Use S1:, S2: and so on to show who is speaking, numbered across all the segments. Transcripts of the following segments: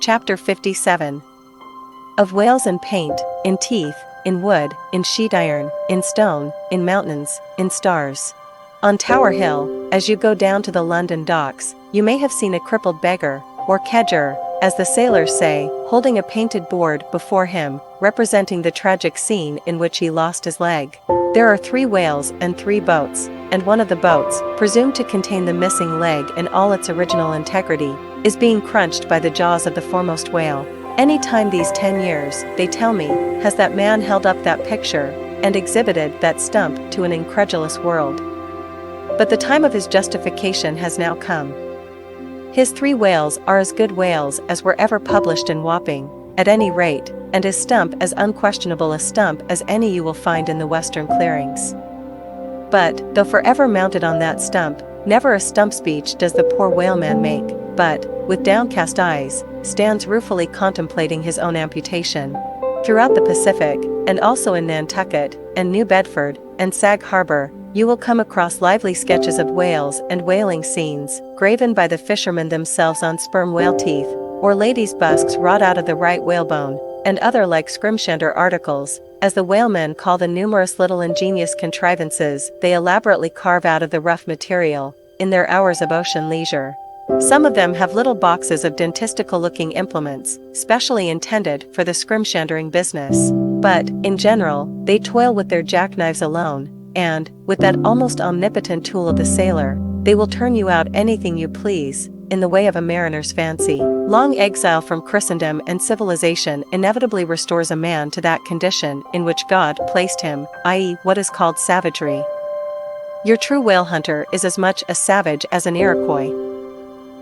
S1: Chapter 57. Of whales in paint, in teeth, in wood, in sheet iron, in stone, in mountains, in stars. On Tower Hill, as you go down to the London docks, you may have seen a crippled beggar, or kedger, as the sailors say, holding a painted board before him, representing the tragic scene in which he lost his leg. There are 3 whales and 3 boats, and one of the boats, presumed to contain the missing leg in all its original integrity, is being crunched by the jaws of the foremost whale. Any time these 10 years, they tell me, has that man held up that picture, and exhibited that stump to an incredulous world. But the time of his justification has now come. His 3 whales are as good whales as were ever published in Wapping, at any rate, and his stump as unquestionable a stump as any you will find in the western clearings. But, though forever mounted on that stump, never a stump speech does the poor whaleman make, but, with downcast eyes, stands ruefully contemplating his own amputation. Throughout the Pacific, and also in Nantucket, and New Bedford, and Sag Harbor, you will come across lively sketches of whales and whaling scenes, graven by the fishermen themselves on sperm whale teeth, or ladies' busks wrought out of the right whalebone, and other like scrimshander articles, as the whalemen call the numerous little ingenious contrivances they elaborately carve out of the rough material, in their hours of ocean leisure. Some of them have little boxes of dentistical-looking implements, specially intended for the scrimshandering business, but, in general, they toil with their jackknives alone, and, with that almost omnipotent tool of the sailor, they will turn you out anything you please, in the way of a mariner's fancy. Long exile from Christendom and civilization inevitably restores a man to that condition in which God placed him, i.e., what is called savagery. Your true whale hunter is as much a savage as an Iroquois.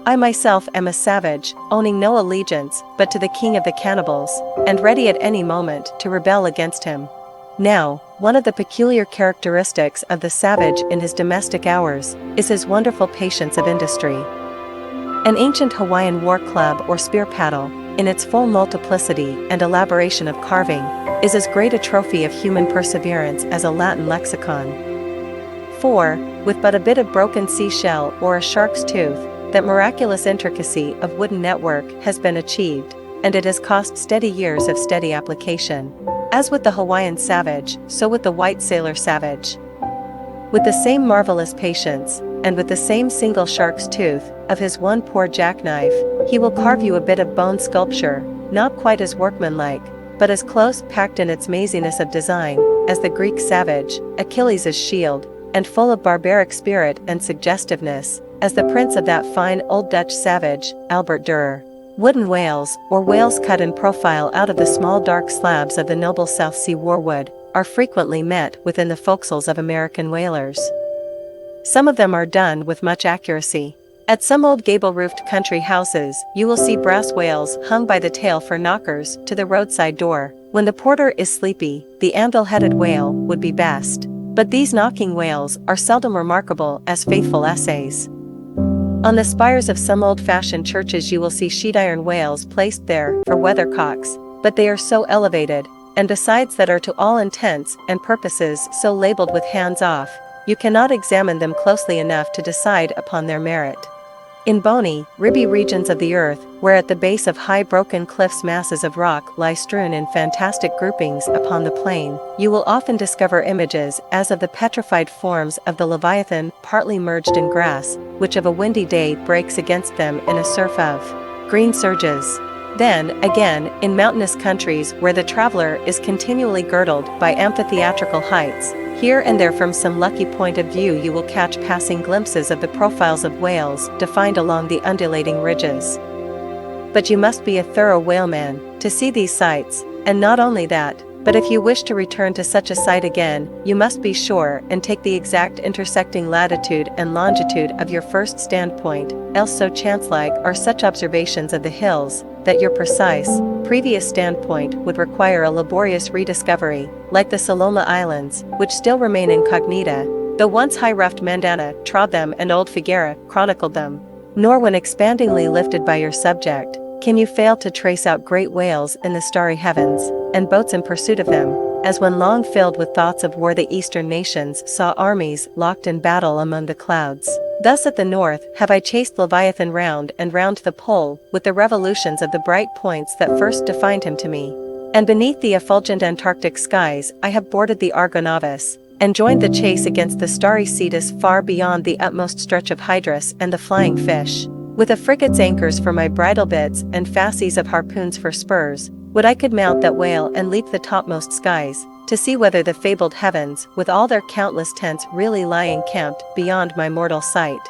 S1: I myself am a savage, owning no allegiance but to the king of the cannibals, and ready at any moment to rebel against him. Now, one of the peculiar characteristics of the savage in his domestic hours is his wonderful patience of industry. An ancient Hawaiian war club or spear paddle, in its full multiplicity and elaboration of carving, is as great a trophy of human perseverance as a Latin lexicon. For, with but a bit of broken seashell or a shark's tooth, that miraculous intricacy of wooden network has been achieved, and it has cost steady years of steady application. As with the Hawaiian savage, so with the white sailor savage. With the same marvelous patience, and with the same single shark's tooth, of his one poor jackknife, he will carve you a bit of bone sculpture, not quite as workmanlike, but as close packed in its maziness of design, as the Greek savage, Achilles' shield, and full of barbaric spirit and suggestiveness, as the prince of that fine old Dutch savage, Albert Dürer. Wooden whales, or whales cut in profile out of the small dark slabs of the noble South Sea warwood, are frequently met within the forecastles of American whalers. Some of them are done with much accuracy. At some old gable-roofed country houses, you will see brass whales hung by the tail for knockers to the roadside door. When the porter is sleepy, the anvil-headed whale would be best. But these knocking whales are seldom remarkable as faithful essays. On the spires of some old-fashioned churches you will see sheet iron whales placed there for weathercocks, but they are so elevated, and besides that are to all intents and purposes so labeled with hands off, you cannot examine them closely enough to decide upon their merit. In bony, ribby regions of the earth, where at the base of high broken cliffs masses of rock lie strewn in fantastic groupings upon the plain, you will often discover images as of the petrified forms of the Leviathan partly merged in grass, which of a windy day breaks against them in a surf of green surges. Then, again, in mountainous countries where the traveler is continually girdled by amphitheatrical heights, here and there from some lucky point of view you will catch passing glimpses of the profiles of whales defined along the undulating ridges. But you must be a thorough whaleman to see these sights, and not only that, but if you wish to return to such a sight again, you must be sure and take the exact intersecting latitude and longitude of your first standpoint, else so chance-like are such observations of the hills, that your precise, previous standpoint would require a laborious rediscovery, like the Saloma Islands, which still remain incognita, though once high-ruffed Mandana trod them and old Figuera chronicled them. Nor when expandingly lifted by your subject, can you fail to trace out great whales in the starry heavens, and boats in pursuit of them, as when long filled with thoughts of war the eastern nations saw armies locked in battle among the clouds. Thus at the north have I chased Leviathan round and round the pole with the revolutions of the bright points that first defined him to me. And beneath the effulgent Antarctic skies I have boarded the Argonavis, and joined the chase against the starry Cetus far beyond the utmost stretch of Hydrus and the flying fish. With a frigate's anchors for my bridle bits and fasces of harpoons for spurs, would I could mount that whale and leap the topmost skies, to see whether the fabled heavens with all their countless tents really lie encamped beyond my mortal sight.